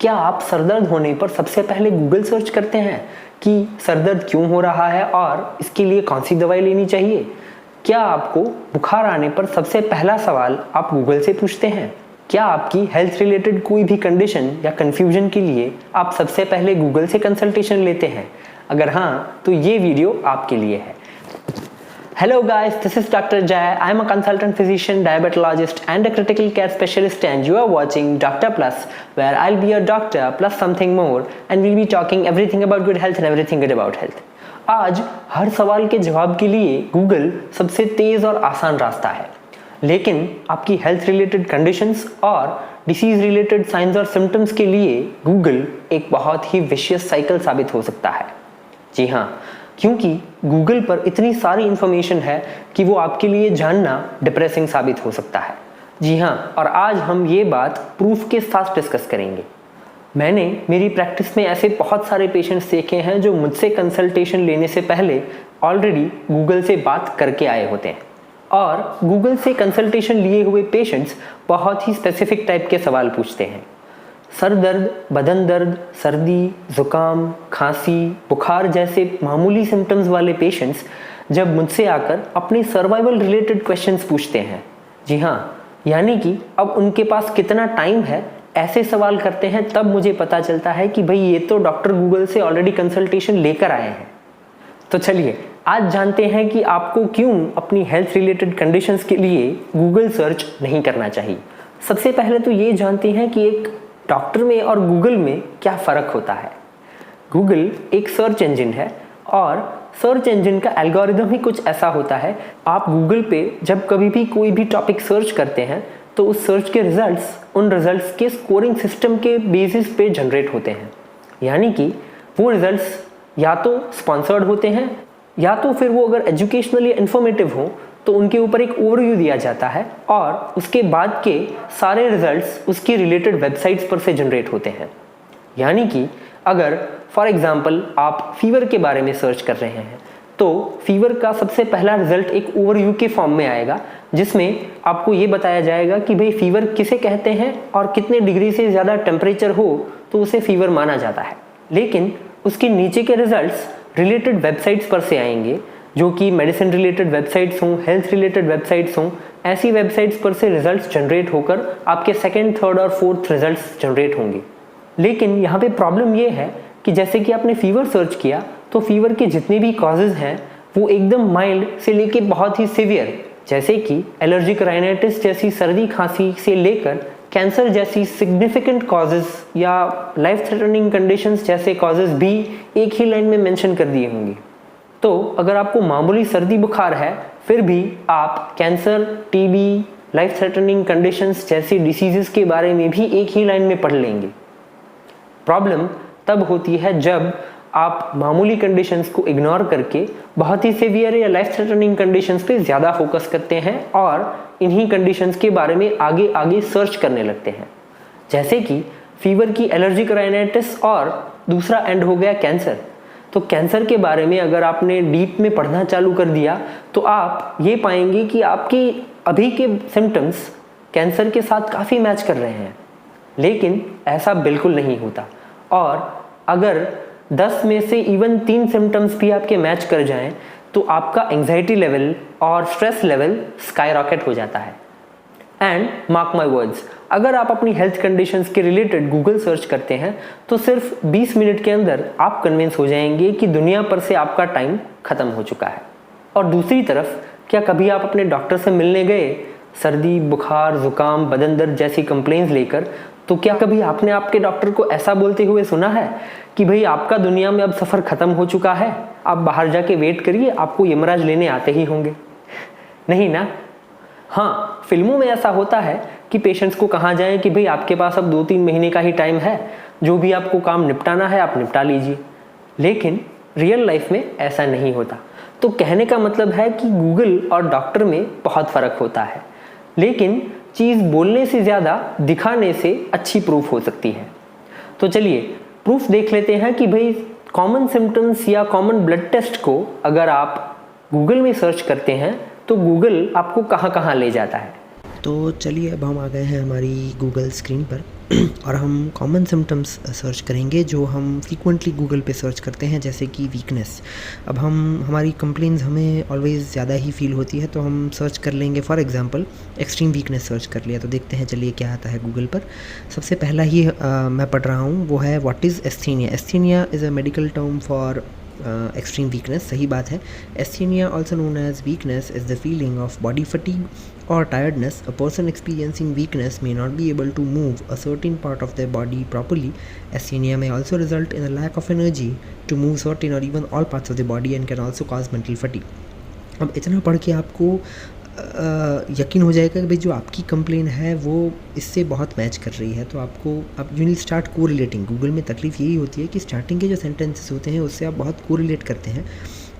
क्या आप सरदर्द होने पर सबसे पहले गूगल सर्च करते हैं कि सरदर्द क्यों हो रहा है और इसके लिए कौन सी दवाई लेनी चाहिए? क्या आपको बुखार आने पर सबसे पहला सवाल आप गूगल से पूछते हैं? क्या आपकी हेल्थ रिलेटेड कोई भी कंडीशन या कन्फ्यूजन के लिए आप सबसे पहले गूगल से कंसल्टेशन लेते हैं? अगर हाँ, तो ये वीडियो आपके लिए है। Hello guys, this is Dr. Jay. I am a consultant physician, diabetologist and a critical care specialist, and you are watching Doctor Plus, where I'll be a doctor plus something more and we'll be talking everything about good health and everything good about health. आज हर सवाल के जवाब के लिए Google सबसे तेज और आसान रास्ता है, लेकिन आपकी हेल्थ रिलेटेड कंडीशंस और डिसीज रिलेटेड साइंस और सिम्टम्स के लिए गूगल एक बहुत ही विशियस साइकिल साबित हो सकता है। जी हाँ, क्योंकि गूगल पर इतनी सारी इंफॉर्मेशन है कि वो आपके लिए जानना डिप्रेसिंग साबित हो सकता है। जी हाँ, और आज हम ये बात प्रूफ के साथ डिस्कस करेंगे। मैंने मेरी प्रैक्टिस में ऐसे बहुत सारे पेशेंट्स देखे हैं जो मुझसे कंसल्टेशन लेने से पहले ऑलरेडी गूगल से बात करके आए होते हैं, और गूगल से कंसल्टेशन लिए हुए पेशेंट्स बहुत ही स्पेसिफिक टाइप के सवाल पूछते हैं। सर दर्द, बदन दर्द, सर्दी, जुकाम, खांसी, बुखार जैसे मामूली सिम्टम्स वाले पेशेंट्स जब मुझसे आकर अपने सर्वाइवल रिलेटेड क्वेश्चंस पूछते हैं, जी हाँ, यानी कि अब उनके पास कितना टाइम है, ऐसे सवाल करते हैं, तब मुझे पता चलता है कि भाई ये तो डॉक्टर गूगल से ऑलरेडी कंसल्टेशन लेकर आए हैं। तो चलिए आज जानते हैं कि आपको क्यों अपनी हेल्थ रिलेटेड कंडीशंस के लिए गूगल सर्च नहीं करना चाहिए। सबसे पहले तो ये जानते हैं कि एक डॉक्टर में और गूगल में क्या फ़र्क होता है। गूगल एक सर्च इंजन है और सर्च इंजन का एल्गोरिदम ही कुछ ऐसा होता है। आप गूगल पे जब कभी भी कोई भी टॉपिक सर्च करते हैं तो उस सर्च के रिजल्ट्स उन रिजल्ट्स के स्कोरिंग सिस्टम के बेसिस पे जनरेट होते हैं, यानी कि वो रिजल्ट्स या तो स्पॉन्सर्ड होते हैं या तो फिर वो अगर एजुकेशनली इन्फॉर्मेटिव हो तो उनके ऊपर एक ओवरव्यू दिया जाता है और उसके बाद के सारे रिजल्ट्स उसकी रिलेटेड वेबसाइट्स पर से जनरेट होते हैं। यानी कि अगर फॉर एग्जांपल आप फीवर के बारे में सर्च कर रहे हैं तो फीवर का सबसे पहला रिजल्ट एक ओवरव्यू के फॉर्म में आएगा, जिसमें आपको ये बताया जाएगा कि भाई फीवर किसे कहते हैं और कितने डिग्री से ज़्यादा टेम्परेचर हो तो उसे फीवर माना जाता है। लेकिन उसके नीचे के रिजल्ट्स रिलेटेड वेबसाइट्स पर से आएंगे, जो कि मेडिसिन रिलेटेड वेबसाइट्स हों, हेल्थ रिलेटेड वेबसाइट्स हों, ऐसी वेबसाइट्स पर से रिजल्ट्स जनरेट होकर आपके सेकंड, थर्ड और फोर्थ रिजल्ट्स जनरेट होंगे। लेकिन यहाँ पे प्रॉब्लम ये है कि जैसे कि आपने फीवर सर्च किया तो फीवर के जितने भी कॉजेज़ हैं वो एकदम माइल्ड से लेके बहुत ही सिवियर, जैसे कि एलर्जिक राइनाइटिस जैसी सर्दी खांसी से लेकर कैंसर जैसी सिग्निफिकेंट कॉजेज़ या लाइफ थ्रेटनिंग कंडीशंस जैसे कॉजेज़ भी एक ही लाइन में मेंशन कर दिए होंगे। तो अगर आपको मामूली सर्दी बुखार है फिर भी आप cancer, TB, life threatening conditions जैसी डिसीजेस के बारे में भी एक ही लाइन में पढ़ लेंगे। प्रॉब्लम तब होती है जब आप मामूली कंडीशंस को इग्नोर करके बहुत ही सीवियर या लाइफ थ्रेटनिंग कंडीशंस पे ज़्यादा फोकस करते हैं और इन्हीं कंडीशंस के बारे में आगे आगे सर्च करने लगते हैं। जैसे कि फीवर की एलर्जिक राइनाइटिस और दूसरा एंड हो गया कैंसर। तो कैंसर के बारे में अगर आपने डीप में पढ़ना चालू कर दिया तो आप ये पाएंगे कि आपकी अभी के सिम्टम्स कैंसर के साथ काफ़ी मैच कर रहे हैं, लेकिन ऐसा बिल्कुल नहीं होता। और अगर 10 में से इवन 3 सिम्टम्स भी आपके मैच कर जाएं तो आपका एंग्जाइटी लेवल और स्ट्रेस लेवल स्काई रॉकेट हो जाता है। एंड मार्क माई वर्ड्स, अगर आप अपनी हेल्थ कंडीशंस के रिलेटेड गूगल सर्च करते हैं तो सिर्फ 20 मिनट के अंदर आप कन्विंस हो जाएंगे कि दुनिया पर से आपका टाइम ख़त्म हो चुका है। और दूसरी तरफ, क्या कभी आप अपने डॉक्टर से मिलने गए सर्दी, बुखार, जुकाम, बदन दर्द जैसी कंप्लेंट्स लेकर, तो क्या कभी आपने आपके डॉक्टर को ऐसा बोलते हुए सुना है कि भाई आपका दुनिया में अब सफ़र ख़त्म हो चुका है, आप बाहर जाके वेट करिए, आपको यमराज लेने आते ही होंगे? नहीं ना। हाँ, फिल्मों में ऐसा होता है कि पेशेंट्स को कहा जाए कि भाई आपके पास अब 2-3 महीने का ही टाइम है, जो भी आपको काम निपटाना है आप निपटा लीजिए। लेकिन रियल लाइफ में ऐसा नहीं होता। तो कहने का मतलब है कि गूगल और डॉक्टर में बहुत फ़र्क होता है, लेकिन चीज़ बोलने से ज़्यादा दिखाने से अच्छी प्रूफ हो सकती है। तो चलिए प्रूफ देख लेते हैं कि भाई कॉमन सिम्टम्स या कॉमन ब्लड टेस्ट को अगर आप गूगल में सर्च करते हैं तो गूगल आपको कहाँ कहाँ ले जाता है। तो चलिए अब हम आ गए हैं हमारी गूगल स्क्रीन पर और हम कॉमन सिम्टम्स सर्च करेंगे जो हम फ्रीक्वेंटली गूगल पे सर्च करते हैं, जैसे कि वीकनेस। अब हमारी कंप्लेंट्स हमें ऑलवेज़ ज़्यादा ही फील होती है, तो हम सर्च कर लेंगे। For example extreme weakness search कर लिया, तो देखते हैं चलिए क्या आता है गूगल पर। सबसे पहला ही मैं पढ़ रहा हूँ, वो है what is asthenia. Asthenia is a medical term for extreme weakness. सही बात है। Asthenia also known as weakness is the feeling of body fatigue or tiredness. A person experiencing weakness may not be able to move a certain part of their body properly. Asthenia may also result in a lack of energy to move certain or even all parts of the body and can also cause mental fatigue. अब इतना पढ़ के आपको यकीन हो जाएगा कि भाई जो आपकी कंप्लेन है वो इससे बहुत मैच कर रही है। तो आपको आप you will start correlating. Google में तकलीफ़ यही होती है कि स्टार्टिंग के जो सेंटेंसेस होते हैं उससे आप बहुत कोरिलेट करते हैं,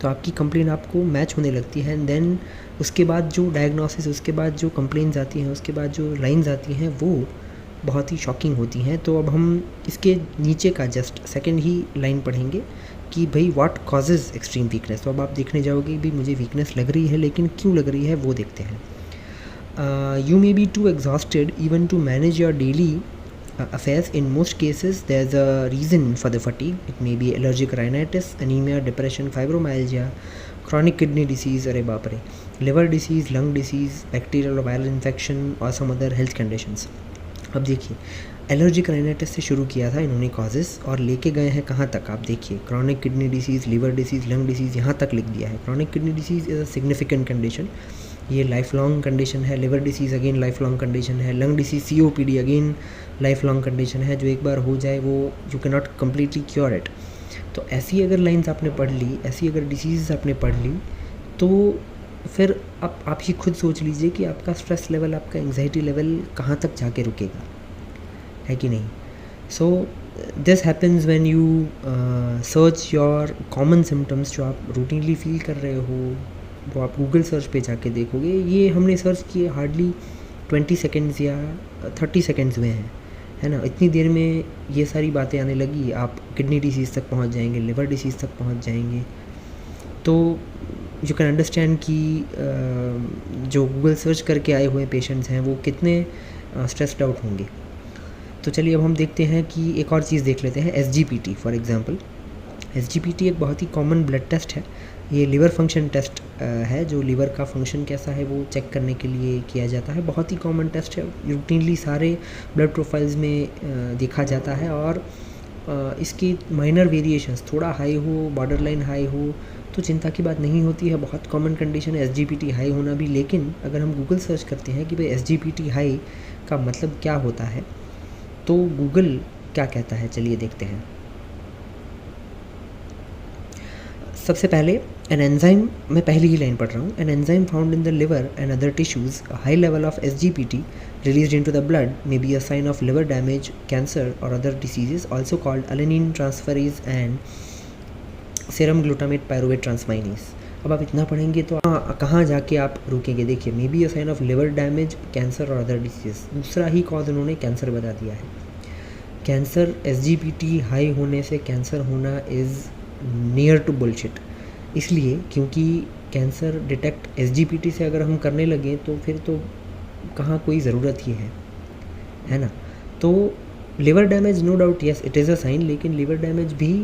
तो आपकी कंप्लेन आपको मैच होने लगती है। एंड देन उसके बाद जो डायग्नोसिस, उसके बाद जो कंप्लेंट्स आती हैं, उसके बाद जो लाइंस आती हैं वो बहुत ही शॉकिंग होती हैं। तो अब हम इसके नीचे का जस्ट सेकंड ही लाइन पढ़ेंगे कि भाई व्हाट कॉजेज़ एक्सट्रीम वीकनेस। तो अब आप देखने जाओगे भी मुझे वीकनेस लग रही है, लेकिन क्यों लग रही है वो देखते हैं। You may be too exhausted even to manage your daily affairs. In most cases there's a reason for the fatigue. It may be allergic rhinitis, anemia, depression, fibromyalgia, chronic kidney disease, अरे बाप रे, liver disease, lung disease, bacterial or viral infection or some other health conditions. अब देखिए allergic rhinitis से शुरू किया था इन्होंने कॉजेज़, और लेके गए हैं कहाँ तक। आप देखिए chronic kidney disease, liver disease, lung disease, यहाँ तक लिख दिया है। Chronic kidney disease is a significant condition, ये लाइफ लॉन्ग कंडीशन है। Liver disease again life long condition है। Lung disease COPD again life long condition है, जो एक बार हो जाए वो you can not completely cure it. तो ऐसी अगर लाइन्स आपने पढ़ ली, ऐसी अगर डिसीज़ आपने पढ़ ली, तो फिर आप ही खुद सोच लीजिए कि आपका स्ट्रेस लेवल, आपका एंग्जाइटी लेवल कहाँ तक जाके रुकेगा, है कि नहीं। So this happens when you search your common symptoms जो आप रूटीनली फील कर रहे हो, वो आप गूगल सर्च पे जाके देखोगे। ये हमने सर्च किए हार्डली 20 सेकेंड्स या 30 सेकेंड्स में है ना। इतनी देर में ये सारी बातें आने लगी, आप किडनी डिसीज़ तक पहुंच जाएंगे, लिवर डिसीज़ तक पहुंच जाएंगे। तो यू कैन अंडरस्टैंड कि जो गूगल सर्च करके आए हुए पेशेंट्स हैं वो कितने स्ट्रेस्ड आउट होंगे। तो चलिए अब हम देखते हैं कि एक और चीज़ देख लेते हैं, SGPT फॉर एग्ज़ाम्पल। SGPT एक बहुत ही कॉमन ब्लड टेस्ट है। ये लिवर फंक्शन टेस्ट है, जो लिवर का फंक्शन कैसा है वो चेक करने के लिए किया जाता है। बहुत ही कॉमन टेस्ट है, रूटीनली सारे ब्लड प्रोफाइल्स में देखा जाता है। और इसकी माइनर वेरिएशंस, थोड़ा हाई हो, बॉर्डर लाइन हाई हो, तो चिंता की बात नहीं होती है। बहुत कॉमन कंडीशन है SGPT हाई होना भी। लेकिन अगर हम गूगल सर्च करते हैं कि भाई SGPT हाई का मतलब क्या होता है, तो गूगल क्या कहता है चलिए देखते हैं। सबसे पहले एन एंजाइम, मैं पहली ही लाइन पढ़ रहा हूँ। An enzyme found in the liver and other tissues, a high level of SGPT released into the blood may be a sign of liver damage, cancer or other diseases, also called alanine transferase and serum glutamate pyruvate transminase. अब आप इतना पढ़ेंगे तो कहाँ जाके आप रुकेंगे। देखिए may be a sign of liver damage, cancer और अदर डिसीज। दूसरा ही कॉज उन्होंने कैंसर बता दिया है। कैंसर, SGPT हाई होने से कैंसर होना इज़ नियर टू बुलशिट। इसलिए क्योंकि कैंसर डिटेक्ट SGPT से अगर हम करने लगे तो फिर तो कहाँ कोई ज़रूरत ही है ना। तो liver damage no doubt yes it is a sign, लेकिन लिवर डैमेज भी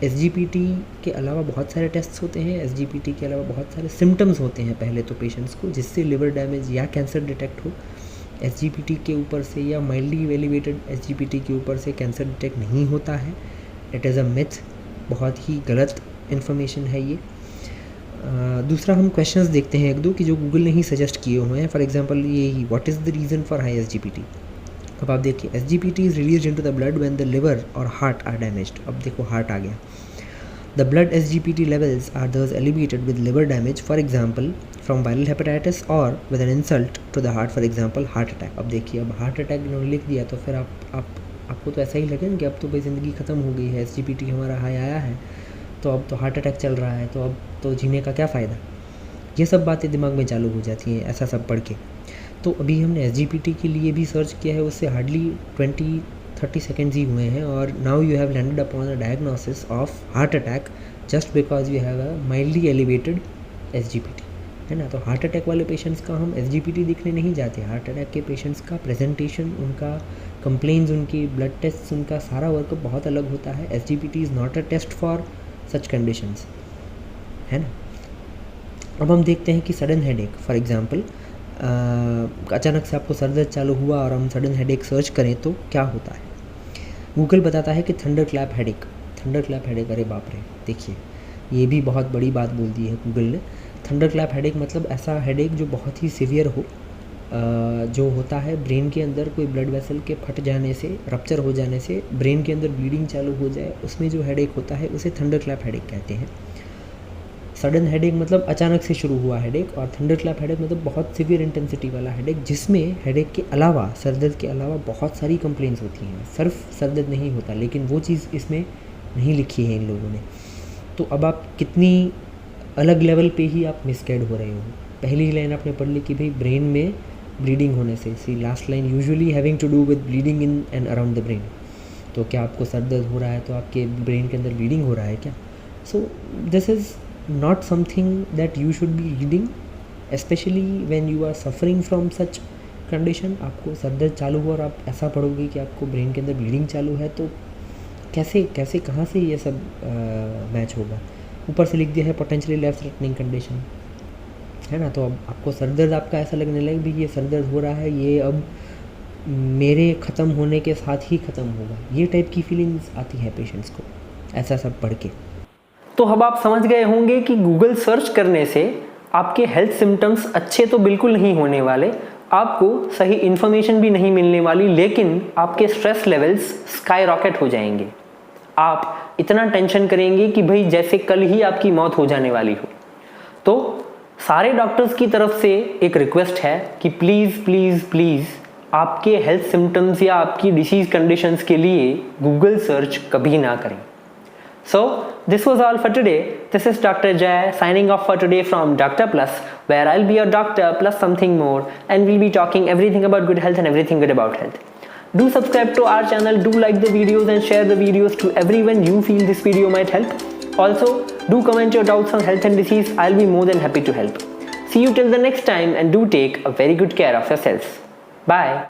SGPT के अलावा बहुत सारे टेस्ट्स होते हैं। SGPT के अलावा बहुत सारे सिम्टम्स होते हैं पहले तो पेशेंट्स को, जिससे लिवर डैमेज या कैंसर डिटेक्ट हो। SGPT के ऊपर से या माइल्डली एलिवेटेड SGPT के ऊपर से कैंसर डिटेक्ट नहीं होता है। इट इज़ अ मिथ, बहुत ही गलत इन्फॉर्मेशन है ये। दूसरा हम क्वेश्चंस देखते हैं एक दो कि जो गूगल ने ही सजेस्ट किए हुए हैं। फॉर एग्जांपल ये ही, what is the reason for high SGPT। अब आप देखिए SGPT is release into the blood when the liver और हार्ट आर डैमेज्ड। अब देखो हार्ट आ गया। The blood SGPT levels are thus elevated with liver damage, for example from viral hepatitis or with an insult to the heart, for example heart attack। अब देखिए अब heart attack इन्होंने लिख दिया तो फिर आपको तो ऐसा ही लगेगा कि अब तो भाई ज़िंदगी ख़त्म हो गई है, SGPT हमारा हाई आया है तो अब तो हार्ट अटैक चल रहा है, तो अब तो जीने का क्या फ़ायदा। ये सब बातें दिमाग में चालू हो जाती हैं ऐसा सब पढ़ के। तो अभी हमने SGPT के लिए भी सर्च किया है, उससे हार्डली 20-30 सेकेंड्स ही हुए हैं, और now you have landed upon a diagnosis of heart attack just because you have a mildly elevated SGPT। है ना। तो हार्ट अटैक वाले पेशेंट्स का हम SGPT देखने नहीं जाते। हार्ट अटैक के पेशेंट्स का प्रेजेंटेशन, उनका कंप्लेंट्स, उनकी ब्लड टेस्ट, उनका सारा वर्कअप बहुत अलग होता है। SGPT is not a test for such conditions, है ना। अब हम देखते हैं कि सडन हेडेक, फॉर एग्जांपल अचानक से आपको सर दर्द चालू हुआ और हम सडन हेडेक सर्च करें तो क्या होता है। गूगल बताता है कि thunder clap headache. Thunder clap headache, अरे बाप रे, देखिए ये भी बहुत बड़ी बात बोल दी है गूगल ने। थंडर क्लैप हेडेक मतलब ऐसा हेडेक जो बहुत ही सीवियर हो, जो होता है ब्रेन के अंदर कोई ब्लड वेसल के फट जाने से, रप्चर हो जाने से ब्रेन के अंदर ब्लीडिंग चालू हो जाए, उसमें जो हेडेक होता है उसे थंडर क्लैप हेडेक कहते हैं। सडन हेडेक मतलब अचानक से शुरू हुआ हेडेक, और थंडर क्लैप हेडेक मतलब बहुत सीवियर इंटेंसिटी वाला हेडेक, जिसमें हेडेक के अलावा, सर दर्द के अलावा बहुत सारी कंप्लेंट्स होती हैं। सिर्फ सर दर्द नहीं होता, लेकिन वो चीज़ इसमें नहीं लिखी है इन लोगों ने। तो अब आप कितनी अलग लेवल पे ही आप मिसगाइड हो रहे हो। पहली लाइन आपने पढ़ ली कि भाई ब्रेन में ब्लीडिंग होने से, see last line usually having to do with bleeding in and around the brain. तो क्या आपको सर दर्द हो रहा है तो आपके ब्रेन के अंदर ब्लीडिंग हो रहा है क्या? So this is not something that you should be reading, especially when you are suffering from such condition। आपको सर दर्द चालू हुआ और आप ऐसा पढ़ोगे कि आपको ब्रेन के अंदर ब्लीडिंग चालू है, तो कैसे कहाँ से ये सब मैच होगा। ऊपर से लिख दिया है पोटेंशियली लाइफ थ्रेटनिंग कंडीशन, है ना। तो अब आपको सर दर्द आपका ऐसा लगने लगे भी ये सर दर्द हो रहा है, ये अब मेरे ख़त्म होने के साथ ही ख़त्म होगा, ये टाइप की फीलिंग्स आती है पेशेंट्स को ऐसा सब पढ़ के। तो अब आप समझ गए होंगे कि गूगल सर्च करने से आपके हेल्थ सिम्टम्स अच्छे तो बिल्कुल नहीं होने वाले, आपको सही इन्फॉर्मेशन भी नहीं मिलने वाली, लेकिन आपके स्ट्रेस लेवल्स स्काई रॉकेट हो जाएंगे। आप इतना टेंशन करेंगे कि भाई जैसे कल ही आपकी मौत हो जाने वाली हो। तो सारे डॉक्टर्स की तरफ से एक रिक्वेस्ट है कि प्लीज़ प्लीज़ प्लीज़ आपके हेल्थ सिम्टम्स या आपकी डिसीज़ कंडीशंस के लिए गूगल सर्च कभी ना करें। So, this was all for today. This is Dr. Jay signing off for today from Doctor Plus, where I'll be your doctor plus something more, and we'll be talking everything about good health and everything good about health. Do subscribe to our channel, do like the videos and share the videos to everyone you feel this video might help. Also, do comment your doubts on health and disease. I'll be more than happy to help. See you till the next time, and do take a very good care of yourselves. Bye.